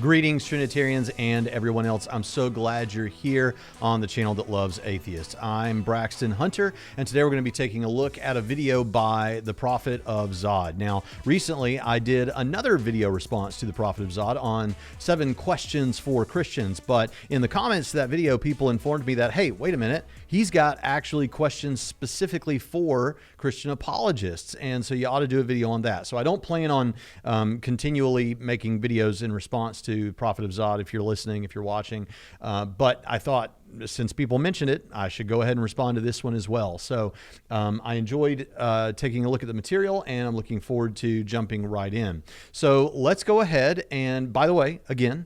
Greetings, Trinitarians and everyone else. I'm so glad you're here on the channel that loves atheists. I'm Braxton Hunter, and today we're going to be taking a look at a video by the Prophet of Zod. Now, recently I did another video response to the Prophet of Zod on 7 questions for Christians, but in the comments to that video, people informed me that, hey, wait a minute, he's got actually questions specifically for Christian apologists, and so you ought to do a video on that. So I don't plan on continually making videos in response to Prophet of Zod if you're listening, if you're watching, but I thought since people mentioned it, I should go ahead and respond to this one as well. So I enjoyed taking a look at the material, and I'm looking forward to jumping right in. So let's go ahead. And by the way, again,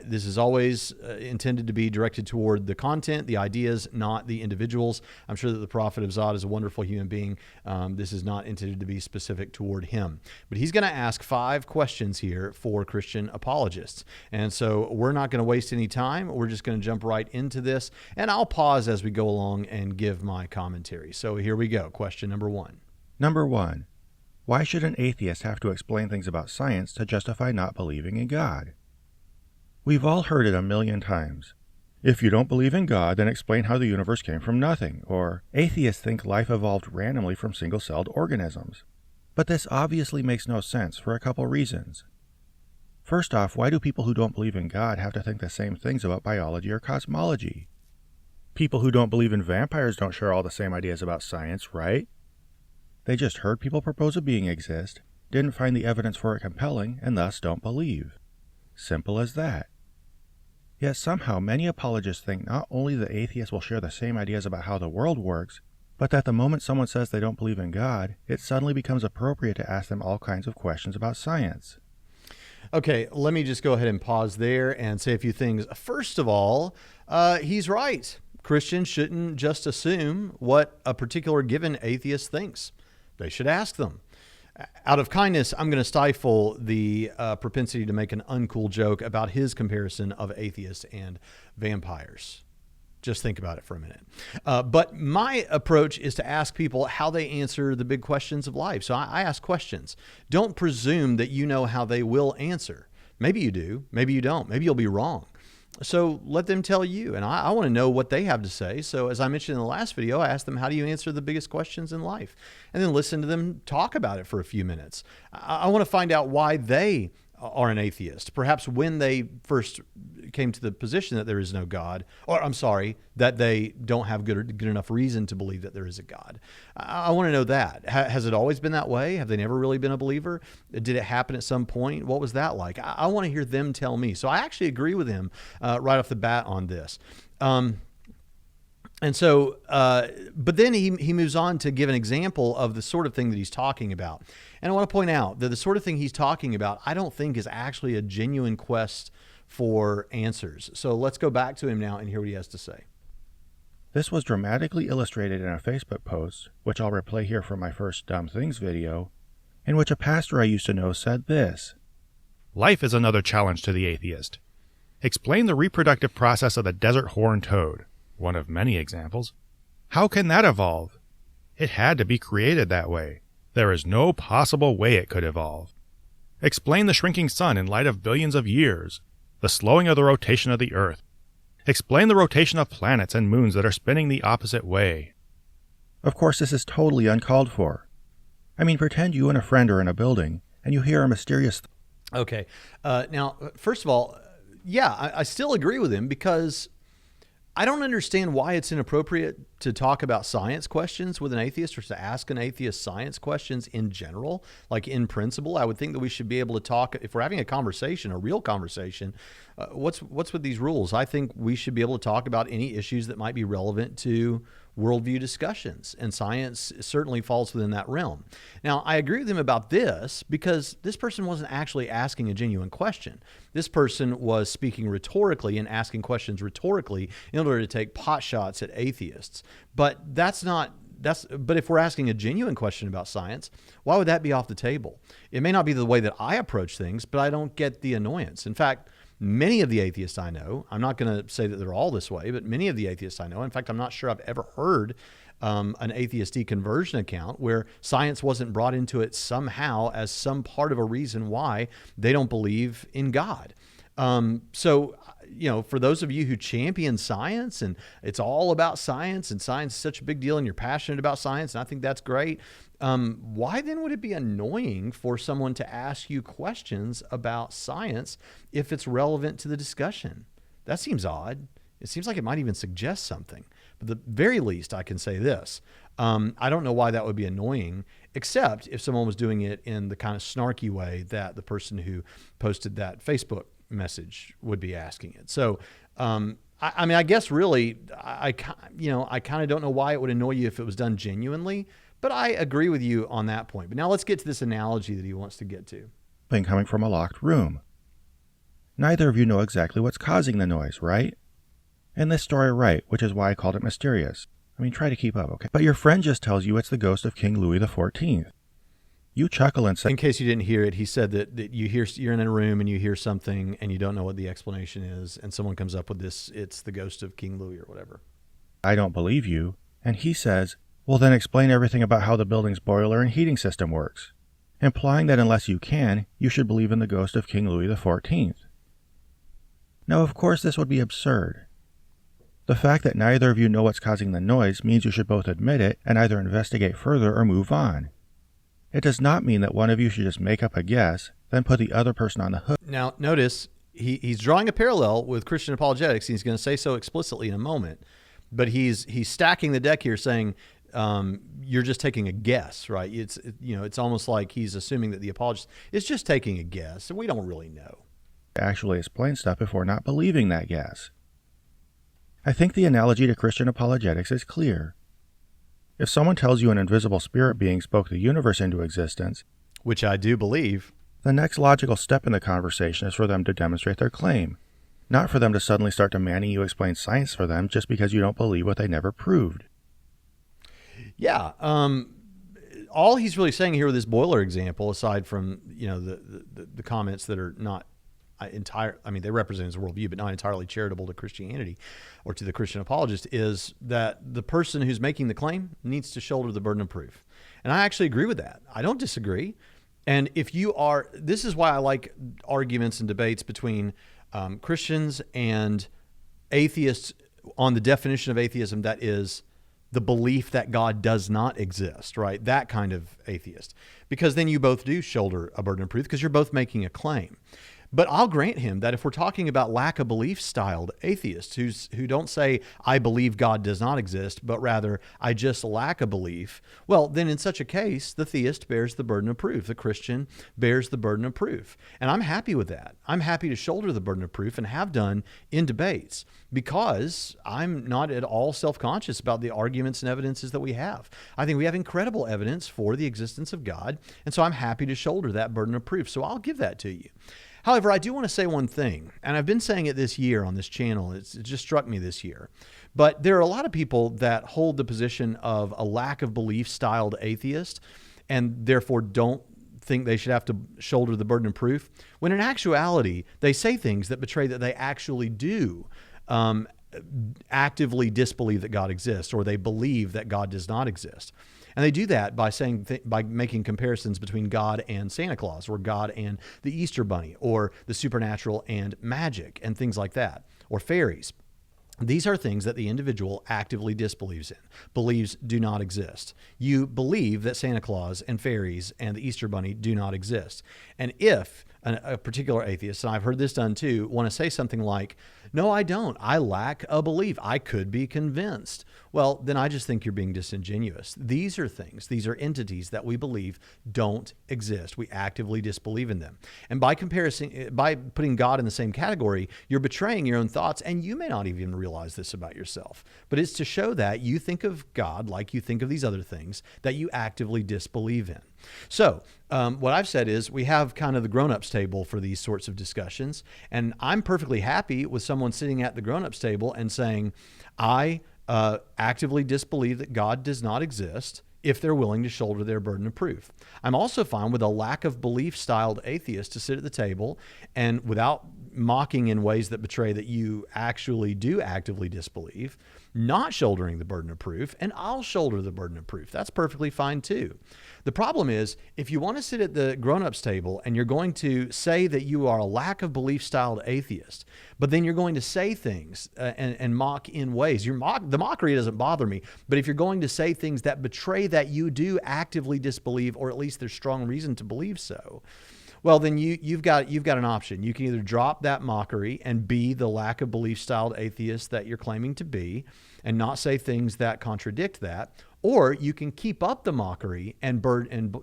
this is always intended to be directed toward the content, the ideas, not the individuals. I'm sure that the Prophet of Zod is a wonderful human being. This is not intended to be specific toward him. But he's going to ask 5 questions here for Christian apologists. And so we're not going to waste any time. We're just going to jump right into this. And I'll pause as we go along and give my commentary. So here we go. Question number 1. Number 1. Why should an atheist have to explain things about science to justify not believing in God? We've all heard it a million times. If you don't believe in God, then explain how the universe came from nothing, or atheists think life evolved randomly from single-celled organisms. But this obviously makes no sense for a couple reasons. First off, why do people who don't believe in God have to think the same things about biology or cosmology? People who don't believe in vampires don't share all the same ideas about science, right? They just heard people propose a being exist, didn't find the evidence for it compelling, and thus don't believe. Simple as that. Yet somehow many apologists think not only that atheists will share the same ideas about how the world works, but that the moment someone says they don't believe in God, it suddenly becomes appropriate to ask them all kinds of questions about science. Okay, let me just go ahead and pause there and say a few things. First of all, he's right. Christians shouldn't just assume what a particular given atheist thinks. They should ask them. Out of kindness, I'm going to stifle the propensity to make an uncool joke about his comparison of atheists and vampires. Just think about it for a minute. But my approach is to ask people how they answer the big questions of life. So I ask questions. Don't presume that you know how they will answer. Maybe you do. Maybe you don't. Maybe you'll be wrong. So let them tell you, and I want to know what they have to say. So as I mentioned in the last video, I asked them, how do you answer the biggest questions in life? And then listen to them talk about it for a few minutes. I want to find out why they are an atheist. Perhaps when they first came to the position that there is no God, or I'm sorry, that they don't have good enough reason to believe that there is a God. I want to know that. Has it always been that way? Have they never really been a believer? Did it happen at some point? What was that like? I want to hear them tell me. So I actually agree with him right off the bat on this. And so, but then he moves on to give an example of the sort of thing that he's talking about. And I want to point out that the sort of thing he's talking about, I don't think is actually a genuine quest for answers. So let's go back to him now and hear what he has to say. This was dramatically illustrated in a Facebook post, which I'll replay here from my first Dumb Things video, in which a pastor I used to know said this. Life is another challenge to the atheist. Explain the reproductive process of the desert horned toad. One of many examples. How can that evolve? It had to be created that way. There is no possible way it could evolve. Explain the shrinking sun in light of billions of years, the slowing of the rotation of the Earth. Explain the rotation of planets and moons that are spinning the opposite way. Of course, this is totally uncalled for. I mean, pretend you and a friend are in a building, and you hear a mysterious... Okay. Now, first of all, yeah, I still agree with him because I don't understand why it's inappropriate to talk about science questions with an atheist or to ask an atheist science questions in general, like in principle. I would think that we should be able to talk, if we're having a conversation, a real conversation, what's with these rules? I think we should be able to talk about any issues that might be relevant to worldview discussions, and science certainly falls within that realm. Now, I agree with him about this because this person wasn't actually asking a genuine question. This person was speaking rhetorically and asking questions rhetorically in order to take pot shots at atheists. But but if we're asking a genuine question about science, why would that be off the table? It may not be the way that I approach things, but I don't get the annoyance. In fact, many of the atheists I know, I'm not going to say that they're all this way, but many of the atheists I know, in fact, I'm not sure I've ever heard an atheist deconversion account where science wasn't brought into it somehow as some part of a reason why they don't believe in God. So, for those of you who champion science and it's all about science and science is such a big deal and you're passionate about science, and I think that's great. Why then would it be annoying for someone to ask you questions about science if it's relevant to the discussion? That seems odd. It seems like it might even suggest something. But at the very least, I can say this. I don't know why that would be annoying, except if someone was doing it in the kind of snarky way that the person who posted that Facebook message would be asking it. So, I guess really, I kind of don't know why it would annoy you if it was done genuinely, but I agree with you on that point. But now let's get to this analogy that he wants to get to. Coming from a locked room. Neither of you know exactly what's causing the noise, right? In this story, right, which is why I called it mysterious. Try to keep up, okay? But your friend just tells you it's the ghost of King Louis XIV. You chuckle and say... In case you didn't hear it, he said that you're in a room and you hear something and you don't know what the explanation is, and someone comes up with this, it's the ghost of King Louis or whatever. I don't believe you. And he says, well, then explain everything about how the building's boiler and heating system works, implying that unless you can, you should believe in the ghost of King Louis XIV. Now, of course, this would be absurd. The fact that neither of you know what's causing the noise means you should both admit it and either investigate further or move on. It does not mean that one of you should just make up a guess, then put the other person on the hook. Now, notice he's drawing a parallel with Christian apologetics. He's going to say so explicitly in a moment, but he's stacking the deck here, saying you're just taking a guess, right? It's almost like he's assuming that the apologist is just taking a guess, and we don't really know. Actually explain stuff before not believing that guess. I think the analogy to Christian apologetics is clear. If someone tells you an invisible spirit being spoke the universe into existence, which I do believe, the next logical step in the conversation is for them to demonstrate their claim, not for them to suddenly start demanding you explain science for them just because you don't believe what they never proved. Yeah. All he's really saying here with this boiler example, aside from the comments that are not they represent his worldview, but not entirely charitable to Christianity or to the Christian apologist, is that the person who's making the claim needs to shoulder the burden of proof. And I actually agree with that. I don't disagree. And this is why I like arguments and debates between Christians and atheists on the definition of atheism, that is the belief that God does not exist, right? That kind of atheist. Because then you both do shoulder a burden of proof because you're both making a claim. But I'll grant him that if we're talking about lack of belief styled atheists who don't say, I believe God does not exist, but rather, I just lack a belief, well, then in such a case, the theist bears the burden of proof. The Christian bears the burden of proof. And I'm happy with that. I'm happy to shoulder the burden of proof and have done in debates because I'm not at all self-conscious about the arguments and evidences that we have. I think we have incredible evidence for the existence of God. And so I'm happy to shoulder that burden of proof. So I'll give that to you. However, I do want to say one thing, and I've been saying it this year on this channel. It just struck me this year. But there are a lot of people that hold the position of a lack of belief styled atheist and therefore don't think they should have to shoulder the burden of proof, when in actuality, they say things that betray that they actually do actively disbelieve that God exists, or they believe that God does not exist. And they do that by by making comparisons between God and Santa Claus, or God and the Easter Bunny, or the supernatural and magic, and things like that, or fairies. These are things that the individual actively disbelieves in, believes do not exist. You believe that Santa Claus and fairies and the Easter Bunny do not exist. And if a particular atheist, and I've heard this done too, want to say something like, no, I don't. I lack a belief. I could be convinced. Well, then I just think you're being disingenuous. These are things, these are entities that we believe don't exist. We actively disbelieve in them. And by putting God in the same category, you're betraying your own thoughts, and you may not even realize this about yourself. But it's to show that you think of God like you think of these other things that you actively disbelieve in. So what I've said is we have kind of the grown-ups table for these sorts of discussions, and I'm perfectly happy with someone sitting at the grown-ups table and saying, I actively disbelieve that God does not exist, if they're willing to shoulder their burden of proof. I'm also fine with a lack of belief styled atheist to sit at the table and without mocking in ways that betray that you actually do actively disbelieve, not shouldering the burden of proof, and I'll shoulder the burden of proof. That's perfectly fine too. The problem is, if you want to sit at the grown-ups table and you're going to say that you are a lack of belief styled atheist, but then you're going to say things and mock in ways, the mockery doesn't bother me, but if you're going to say things that betray that you do actively disbelieve, or at least there's strong reason to believe so, well, then you've got an option. You can either drop that mockery and be the lack of belief styled atheist that you're claiming to be and not say things that contradict that, or you can keep up the mockery and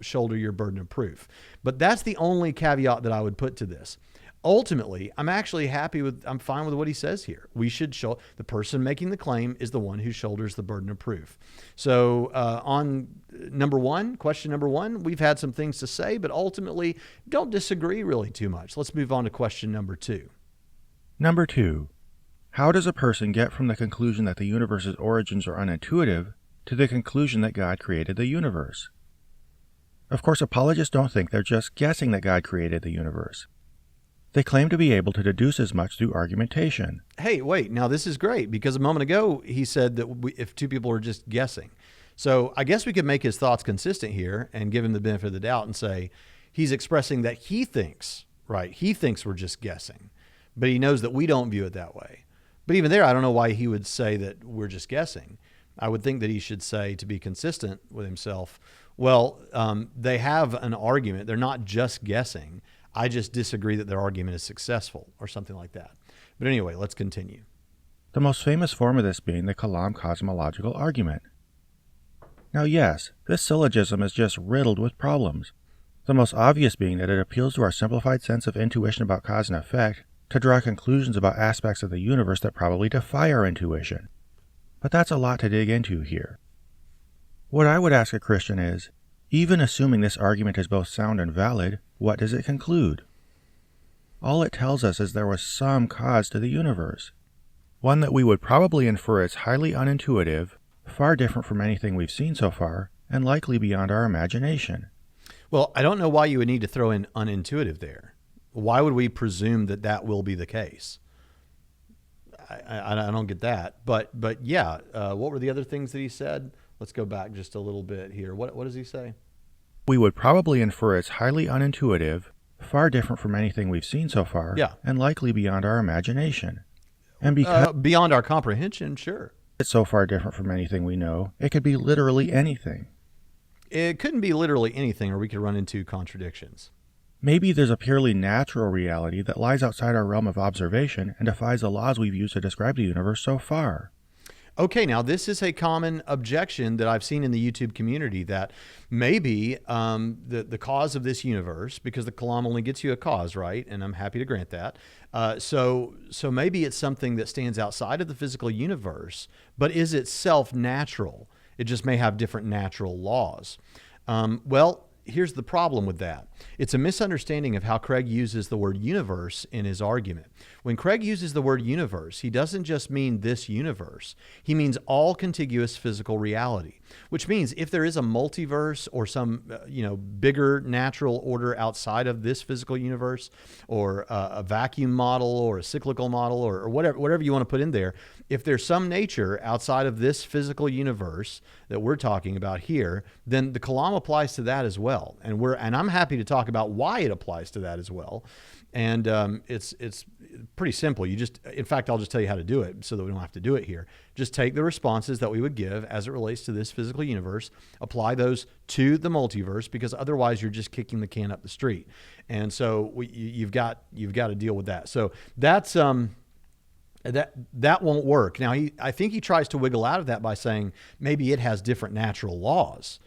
shoulder your burden of proof. But that's the only caveat that I would put to this. Ultimately, I'm fine with what he says here. The person making the claim is the one who shoulders the burden of proof. So on question number one, we've had some things to say, but ultimately don't disagree really too much. Let's move on to question number two. Number 2. How does a person get from the conclusion that the universe's origins are unintuitive to the conclusion that God created the universe? Of course, apologists don't think they're just guessing that God created the universe. They claim to be able to deduce as much through argumentation. Hey, wait, now this is great, because a moment ago he said that if two people are just guessing. So I guess we could make his thoughts consistent here and give him the benefit of the doubt and say he's expressing that he thinks we're just guessing, but he knows that we don't view it that way. But even there, I don't know why he would say that we're just guessing. I would think that he should say, to be consistent with himself, well, they have an argument. They're not just guessing. I just disagree that their argument is successful, or something like that. But anyway, let's continue. The most famous form of this being the Kalam cosmological argument. Now yes, this syllogism is just riddled with problems. The most obvious being that it appeals to our simplified sense of intuition about cause and effect to draw conclusions about aspects of the universe that probably defy our intuition. But that's a lot to dig into here. What I would ask a Christian is, even assuming this argument is both sound and valid, what does it conclude? All it tells us is there was some cause to the universe, one that we would probably infer is highly unintuitive, far different from anything we've seen so far, and likely beyond our imagination. Well, I don't know why you would need to throw in unintuitive there. Why would we presume that that will be the case? I don't get that. But yeah, what were the other things that he said? Let's go back just a little bit here. What does he say? We would probably infer it's highly unintuitive, far different from anything we've seen so far, and likely beyond our imagination. And because beyond our comprehension, sure. It's so far different from anything we know, it could be literally anything. It couldn't be literally anything, or we could run into contradictions. Maybe there's a purely natural reality that lies outside our realm of observation and defies the laws we've used to describe the universe so far. Okay, now this is a common objection that I've seen in the YouTube community, that maybe the cause of this universe, because the Kalam only gets you a cause, right? And I'm happy to grant that. So maybe it's something that stands outside of the physical universe, but is itself natural. It just may have different natural laws. Well, here's the problem with that. It's a misunderstanding of how Craig uses the word universe in his argument. When Craig uses the word universe, he doesn't just mean this universe. He means all contiguous physical reality, which means if there is a multiverse or some bigger natural order outside of this physical universe, or a vacuum model or a cyclical model, or whatever you want to put in there, if there's some nature outside of this physical universe that we're talking about here, then the Kalam applies to that as well. And I'm happy to talk about why it applies to that as well. And it's pretty simple. In fact, I'll just tell you how to do it so that we don't have to do it here. Just take the responses that we would give as it relates to this physical universe, apply those to the multiverse, because otherwise you're just kicking the can up the street. And so you've got to deal with that. So that's that won't work. Now, I think he tries to wiggle out of that by saying maybe it has different natural laws.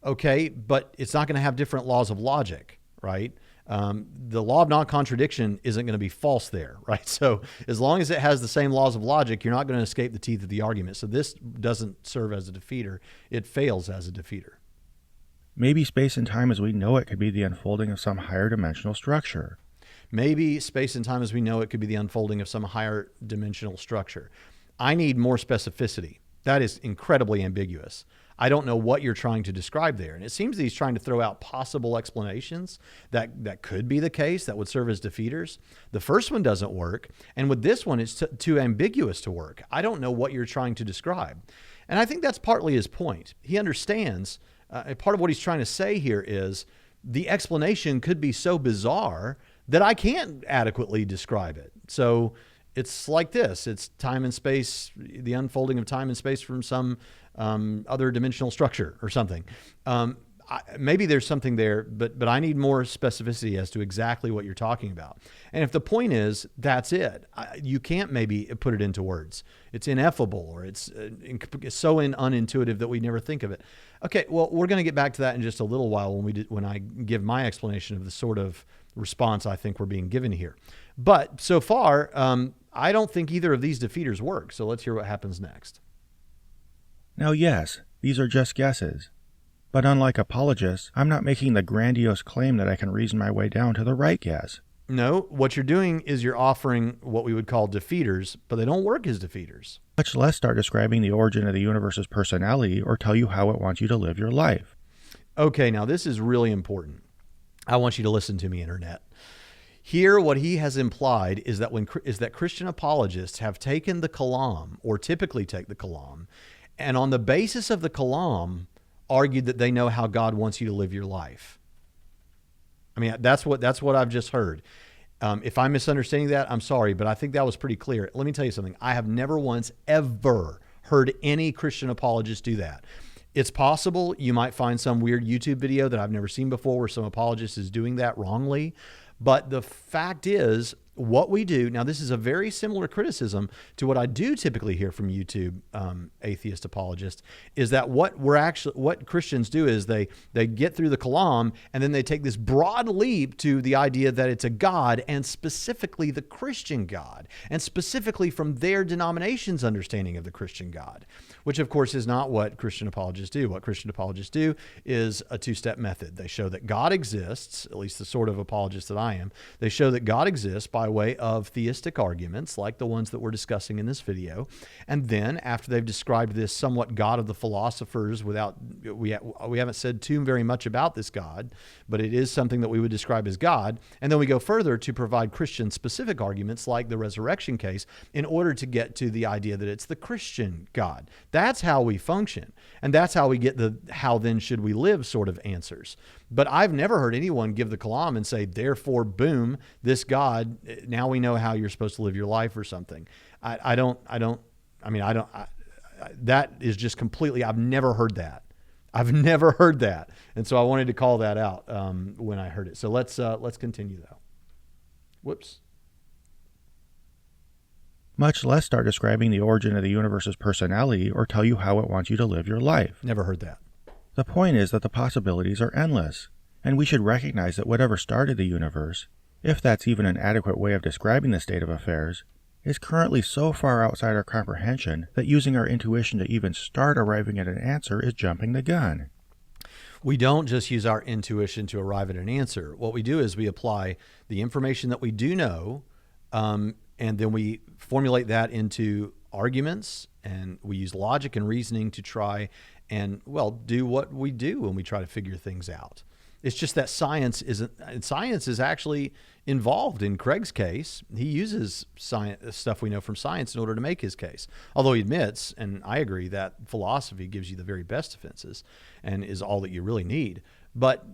Okay, but it's not going to have different laws of logic, right? The law of non-contradiction isn't going to be false there, right? So as long as it has the same laws of logic, you're not going to escape the teeth of the argument. So this doesn't serve as a defeater. It fails as a defeater. Maybe space and time as we know it could be the unfolding of some higher dimensional structure. Maybe space and time as we know it could be the unfolding of some higher dimensional structure. I need more specificity. That is incredibly ambiguous. I don't know what you're trying to describe there. And it seems that he's trying to throw out possible explanations that could be the case, that would serve as defeaters. The first one doesn't work. And with this one, it's too ambiguous to work. I don't know what you're trying to describe. And I think that's partly his point. He understands, part of what he's trying to say here is the explanation could be so bizarre that I can't adequately describe it. So it's like this. It's time and space, the unfolding of time and space from some other dimensional structure or something. Maybe there's something there, but I need more specificity as to exactly what you're talking about. And if the point is, that's it, you can't maybe put it into words. It's ineffable, or it's so unintuitive that we never think of it. Okay, well, we're going to get back to that in just a little while when I give my explanation of the sort of response I think we're being given here. But so far, I don't think either of these defeaters work. So let's hear what happens next. Now, yes, these are just guesses. But unlike apologists, I'm not making the grandiose claim that I can reason my way down to the right guess. No, what you're doing is you're offering what we would call defeaters, but they don't work as defeaters. Much less start describing the origin of the universe's personality or tell you how it wants you to live your life. Okay, now this is really important. I want you to listen to me, Internet. Here, what he has implied is that Christian apologists have taken the Kalam, or typically take the Kalam, and on the basis of the Kalam, argued that they know how God wants you to live your life. I mean, that's what I've just heard. If I'm misunderstanding that, I'm sorry, but I think that was pretty clear. Let me tell you something. I have never once ever heard any Christian apologist do that. It's possible you might find some weird YouTube video that I've never seen before where some apologist is doing that wrongly. But the fact is, what we do, now this is a very similar criticism to what I do typically hear from YouTube atheist apologists, is that what Christians do is they get through the Kalam and then they take this broad leap to the idea that it's a God, and specifically the Christian God, and specifically from their denomination's understanding of the Christian God, which of course is not what Christian apologists do. What Christian apologists do is a two-step method. They show that God exists, at least the sort of apologist that I am. They show that God exists by way of theistic arguments like the ones that we're discussing in this video. And then after they've described this somewhat God of the philosophers, we haven't said too very much about this God, but it is something that we would describe as God. And then we go further to provide Christian specific arguments like the resurrection case in order to get to the idea that it's the Christian God. That's how we function. And that's how we get the how then should we live sort of answers. But I've never heard anyone give the Kalam and say, therefore, boom, this God, now we know how you're supposed to live your life or something. That is just completely, I've never heard that. I've never heard that. And so I wanted to call that out when I heard it. So let's continue though. Whoops. Much less start describing the origin of the universe's personality or tell you how it wants you to live your life. Never heard that. The point is that the possibilities are endless, and we should recognize that whatever started the universe, if that's even an adequate way of describing the state of affairs, is currently so far outside our comprehension that using our intuition to even start arriving at an answer is jumping the gun. We don't just use our intuition to arrive at an answer. What we do is we apply the information that we do know, and then we formulate that into arguments, and we use logic and reasoning to try and, do what we do when we try to figure things out. It's just that science is actually involved in Craig's case. He uses science, stuff we know from science in order to make his case. Although he admits, and I agree, that philosophy gives you the very best defenses and is all that you really need. But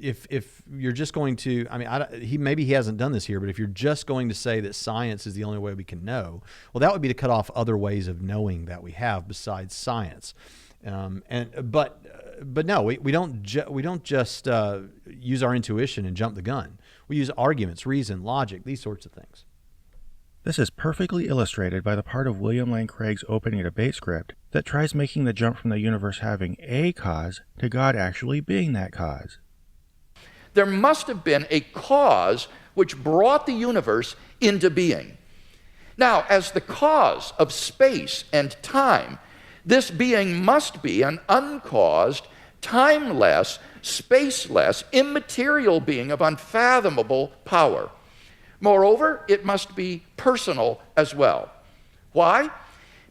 if you're just going to, maybe he hasn't done this here, but if you're just going to say that science is the only way we can know, well, that would be to cut off other ways of knowing that we have besides science. But no, we don't just use our intuition and jump the gun. We use arguments, reason, logic, these sorts of things. This is perfectly illustrated by the part of William Lane Craig's opening debate script that tries making the jump from the universe having a cause to God actually being that cause. There must have been a cause which brought the universe into being. Now, as the cause of space and time, this being must be an uncaused, timeless, spaceless, immaterial being of unfathomable power. Moreover, it must be personal as well. Why?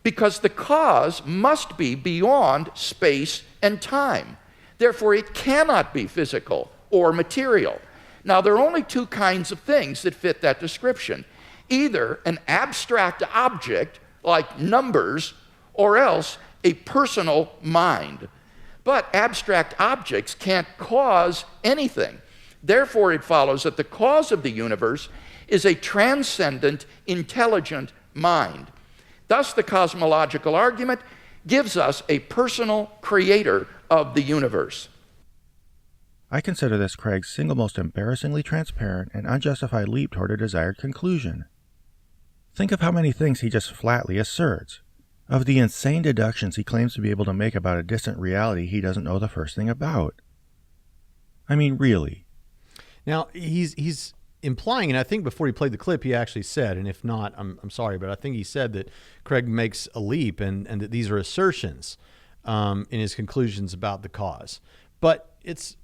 because the cause must be beyond space and time. Therefore, it cannot be physical or material. Now, there are only two kinds of things that fit that description. Either an abstract object, like numbers, or else a personal mind. But abstract objects can't cause anything. Therefore, it follows that the cause of the universe is a transcendent, intelligent mind. Thus, the cosmological argument gives us a personal creator of the universe. I consider this Craig's single most embarrassingly transparent and unjustified leap toward a desired conclusion. Think of how many things he just flatly asserts, of the insane deductions he claims to be able to make about a distant reality he doesn't know the first thing about. I mean, really. Now, he's implying, and I think before he played the clip, he actually said, and if not, I'm sorry, but I think he said that Craig makes a leap and that these are assertions in his conclusions about the cause. But it's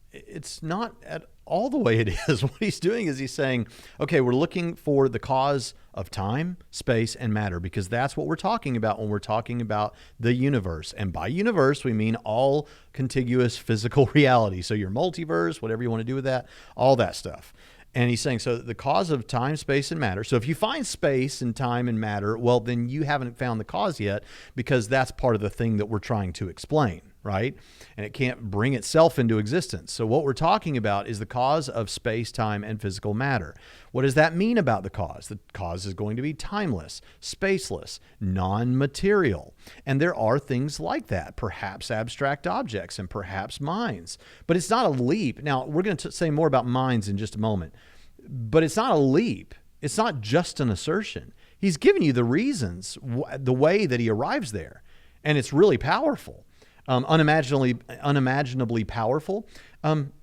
not at all the way it is. What he's doing is he's saying, okay, we're looking for the cause of time, space, and matter, because that's what we're talking about when we're talking about the universe. And by universe, we mean all contiguous physical reality. So your multiverse, whatever you want to do with that, all that stuff. And he's saying, so the cause of time, space, and matter. So if you find space and time and matter, well, then you haven't found the cause yet, because that's part of the thing that we're trying to explain, right? And it can't bring itself into existence. So what we're talking about is the cause of space, time, and physical matter. What does that mean about the cause? The cause is going to be timeless, spaceless, non-material. And there are things like that, perhaps abstract objects and perhaps minds. But it's not a leap. Now, we're going to say more about minds in just a moment. But it's not a leap. It's not just an assertion. He's given you the reasons, the way that he arrives there. And it's really powerful. Unimaginably powerful.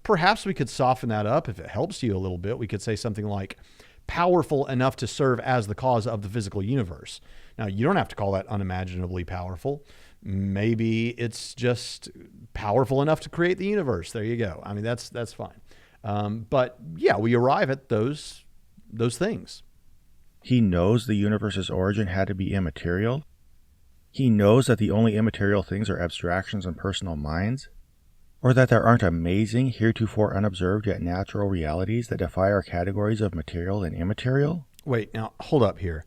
Perhaps we could soften that up if it helps you a little bit. We could say something like powerful enough to serve as the cause of the physical universe. Now, you don't have to call that unimaginably powerful. Maybe it's just powerful enough to create the universe. There you go. I mean, that's fine. But yeah, we arrive at those things. He knows the universe's origin had to be immaterial. He knows that the only immaterial things are abstractions and personal minds, or that there aren't amazing, heretofore unobserved yet natural realities that defy our categories of material and immaterial. Wait, now hold up here.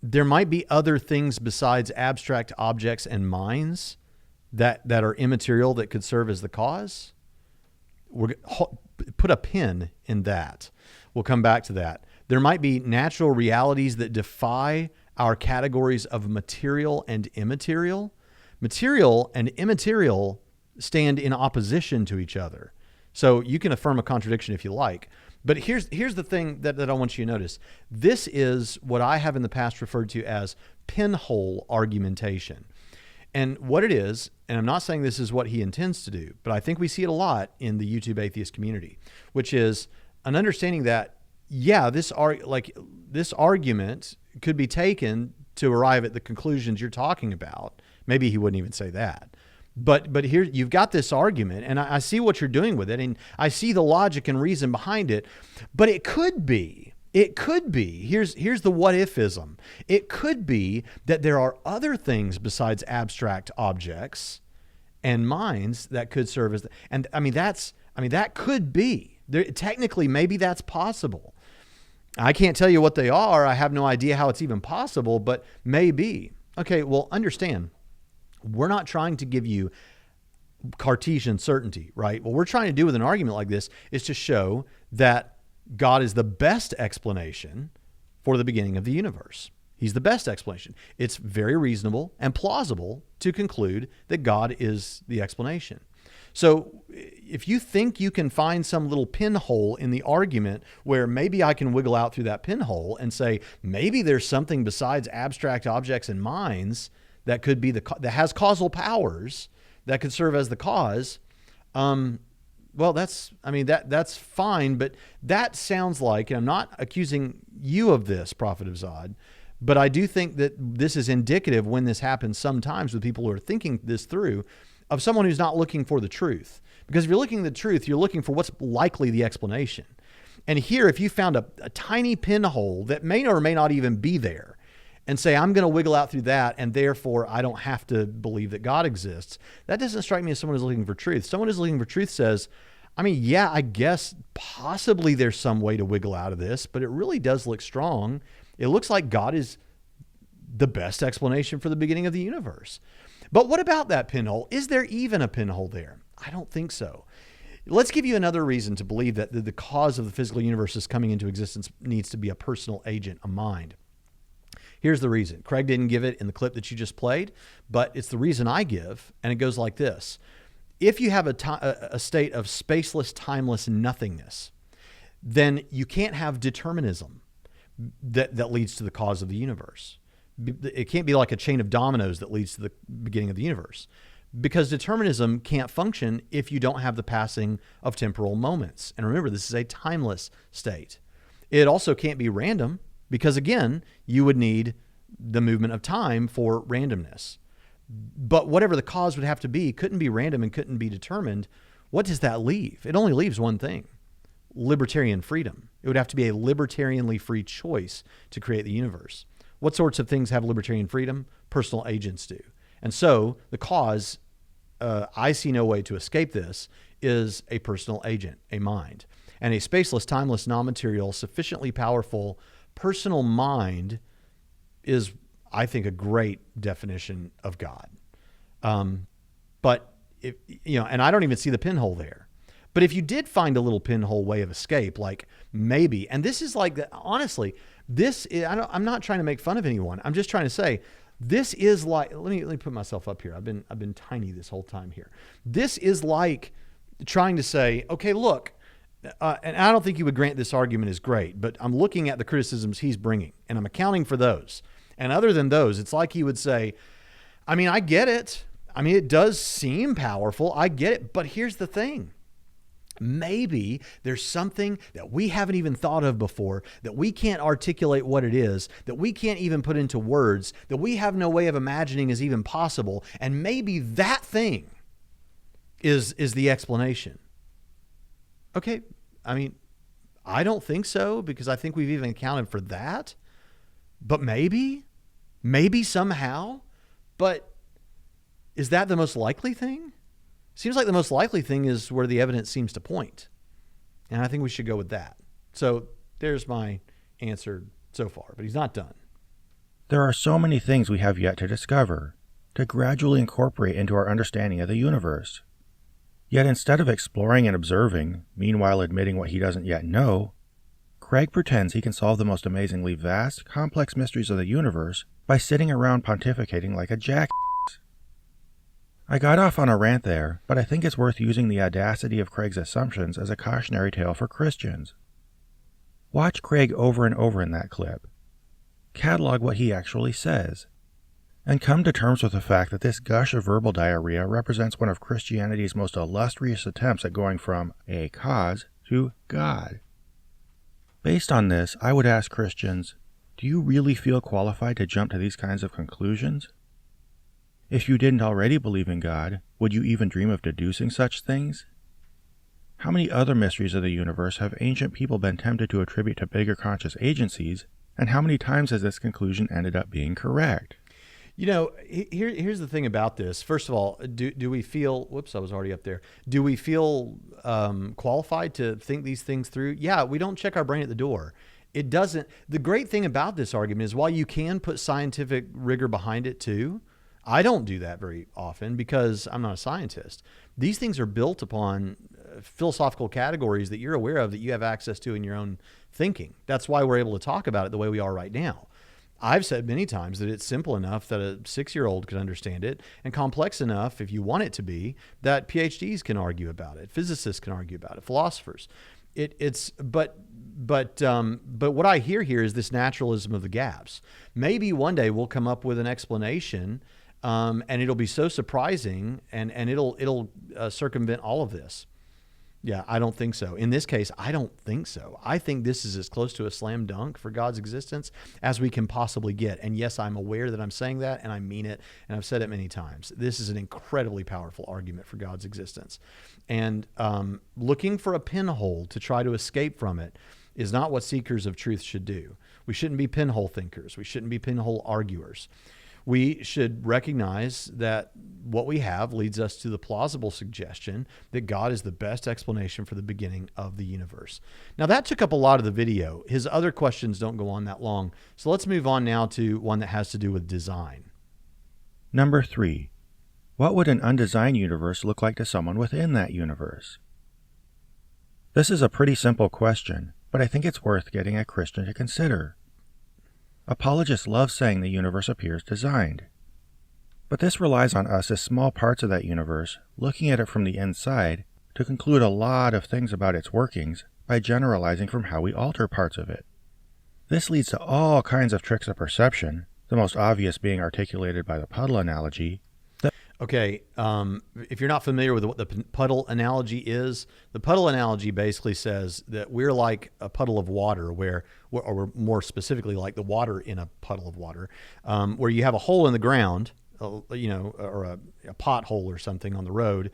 There might be other things besides abstract objects and minds that are immaterial that could serve as the cause. Put a pin in that. We'll come back to that. There might be natural realities that defy our categories of material and immaterial. Material and immaterial stand in opposition to each other. So you can affirm a contradiction if you like. But here's the thing that I want you to notice. This is what I have in the past referred to as pinhole argumentation. And what it is, and I'm not saying this is what he intends to do, but I think we see it a lot in the YouTube atheist community, which is an understanding that, yeah, this argument could be taken to arrive at the conclusions you're talking about. Maybe he wouldn't even say that. But here you've got this argument, and I see what you're doing with it, and I see the logic and reason behind it. But it could be, here's the what-ifism. It could be that there are other things besides abstract objects and minds that could serve as, that could be. Technically, maybe that's possible. I can't tell you what they are. I have no idea how it's even possible, but maybe. Okay, well, understand, we're not trying to give you Cartesian certainty, right? What we're trying to do with an argument like this is to show that God is the best explanation for the beginning of the universe. He's the best explanation. It's very reasonable and plausible to conclude that God is the explanation. So if you think you can find some little pinhole in the argument where maybe I can wiggle out through that pinhole and say, maybe there's something besides abstract objects and minds that could be that has causal powers that could serve as the cause. Well, that's fine, but that sounds like, and I'm not accusing you of this, Prophet of Zod, but I do think that this is indicative when this happens sometimes with people who are thinking this through, of someone who's not looking for the truth. Because if you're looking at the truth, you're looking for what's likely the explanation. And here, if you found a tiny pinhole that may or may not even be there, and say, I'm going to wiggle out through that, and therefore I don't have to believe that God exists, that doesn't strike me as someone who's looking for truth. Someone who's looking for truth says, I mean, yeah, I guess possibly there's some way to wiggle out of this, but it really does look strong. It looks like God is the best explanation for the beginning of the universe. But what about that pinhole? Is there even a pinhole there? I don't think so. Let's give you another reason to believe that the cause of the physical universe's coming into existence needs to be a personal agent, a mind. Here's the reason. Craig didn't give it in the clip that you just played, but it's the reason I give, and it goes like this. If you have a state of spaceless, timeless nothingness, then you can't have determinism that leads to the cause of the universe. It can't be like a chain of dominoes that leads to the beginning of the universe, because determinism can't function if you don't have the passing of temporal moments. And remember, this is a timeless state. It also can't be random because, again, you would need the movement of time for randomness. But whatever the cause would have to be, couldn't be random and couldn't be determined. What does that leave? It only leaves one thing: libertarian freedom. It would have to be a libertarianly free choice to create the universe. What sorts of things have libertarian freedom? Personal agents do. And so the cause, I see no way to escape this, is a personal agent, a mind. And a spaceless, timeless, non-material, sufficiently powerful personal mind is, I think, a great definition of God. But, if, and I don't even see the pinhole there. But if you did find a little pinhole way of escape, like maybe, and this is like, honestly, this is, I'm not trying to make fun of anyone. I'm just trying to say, this is like, let me put myself up here. I've been tiny this whole time here. This is like trying to say, okay, look, and I don't think you would grant this argument is great, but I'm looking at the criticisms he's bringing, and I'm accounting for those. And other than those, it's like he would say, I mean, I get it. I mean, it does seem powerful. I get it. But here's the thing. Maybe there's something that we haven't even thought of before, that we can't articulate what it is, that we can't even put into words, that we have no way of imagining is even possible. And maybe that thing is the explanation. Okay, I mean, I don't think so, because I think we've even accounted for that. But maybe somehow. But is that the most likely thing? Seems like the most likely thing is where the evidence seems to point. And I think we should go with that. So there's my answer so far, but he's not done. There are so many things we have yet to discover, to gradually incorporate into our understanding of the universe. Yet instead of exploring and observing, meanwhile admitting what he doesn't yet know, Craig pretends he can solve the most amazingly vast, complex mysteries of the universe by sitting around pontificating like a jackass. I got off on a rant there, but I think it's worth using the audacity of Craig's assumptions as a cautionary tale for Christians. Watch Craig over and over in that clip. Catalog what he actually says, and come to terms with the fact that this gush of verbal diarrhea represents one of Christianity's most illustrious attempts at going from a cause to God. Based on this, I would ask Christians, do you really feel qualified to jump to these kinds of conclusions? If you didn't already believe in God, would you even dream of deducing such things? How many other mysteries of the universe have ancient people been tempted to attribute to bigger conscious agencies, and how many times has this conclusion ended up being correct? Here's the thing about this. First of all, do we feel, whoops, I was already up there. Do we feel qualified to think these things through? Yeah, we don't check our brain at the door. It doesn't. The great thing about this argument is while you can put scientific rigor behind it too, I don't do that very often because I'm not a scientist. These things are built upon philosophical categories that you're aware of, that you have access to in your own thinking. That's why we're able to talk about it the way we are right now. I've said many times that it's simple enough that a 6-year-old could understand it, and complex enough, if you want it to be, that PhDs can argue about it, physicists can argue about it, philosophers. But what I hear here is this naturalism of the gaps. Maybe one day we'll come up with an explanation, and it'll be so surprising, and it'll circumvent all of this. Yeah, I don't think so. In this case, I don't think so. I think this is as close to a slam dunk for God's existence as we can possibly get. And yes, I'm aware that I'm saying that, and I mean it, and I've said it many times. This is an incredibly powerful argument for God's existence. And looking for a pinhole to try to escape from it is not what seekers of truth should do. We shouldn't be pinhole thinkers. We shouldn't be pinhole arguers. We should recognize that what we have leads us to the plausible suggestion that God is the best explanation for the beginning of the universe. Now, that took up a lot of the video. His other questions don't go on that long. So let's move on now to one that has to do with design. Number 3. What would an undesigned universe look like to someone within that universe? This is a pretty simple question, but I think it's worth getting a Christian to consider. Apologists love saying the universe appears designed. But this relies on us as small parts of that universe, looking at it from the inside, to conclude a lot of things about its workings by generalizing from how we alter parts of it. This leads to all kinds of tricks of perception, the most obvious being articulated by the puddle analogy. Okay, if you're not familiar with what the puddle analogy is, the puddle analogy basically says that we're like a puddle of water or we're more specifically like the water in a puddle of water, where you have a hole in the ground, or a pothole or something on the road,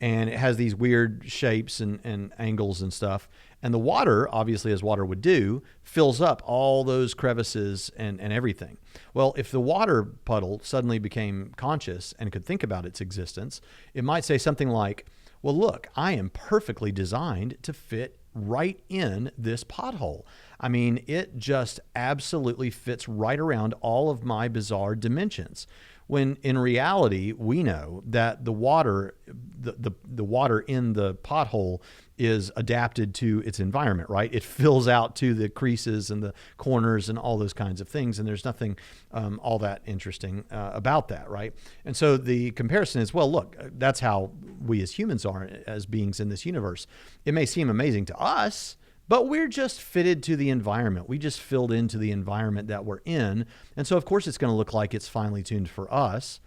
and it has these weird shapes and angles and stuff. And the water, obviously, as water would do, fills up all those crevices and everything. Well, if the water puddle suddenly became conscious and could think about its existence, it might say something like, well, look, I am perfectly designed to fit right in this pothole. I mean, it just absolutely fits right around all of my bizarre dimensions. When in reality, we know that the water, the water in the pothole is adapted to its environment, right? It fills out to the creases and the corners and all those kinds of things. And there's nothing all that interesting about that, right? And so the comparison is, well, look, that's how we as humans are as beings in this universe. It may seem amazing to us, but we're just fitted to the environment. We just filled into the environment that we're in. And so, of course, it's going to look like it's finely tuned for us.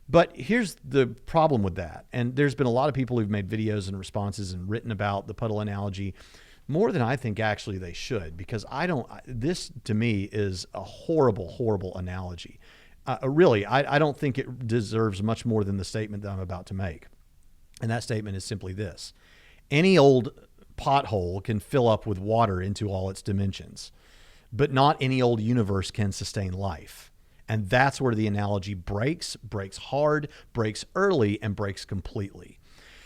But here's the problem with that. And there's been a lot of people who've made videos and responses and written about the puddle analogy more than I think actually they should, because this to me is a horrible, horrible analogy. Really, I don't think it deserves much more than the statement that I'm about to make. And that statement is simply this: any old pothole can fill up with water into all its dimensions, but not any old universe can sustain life. And that's where the analogy breaks hard, breaks early, and breaks completely.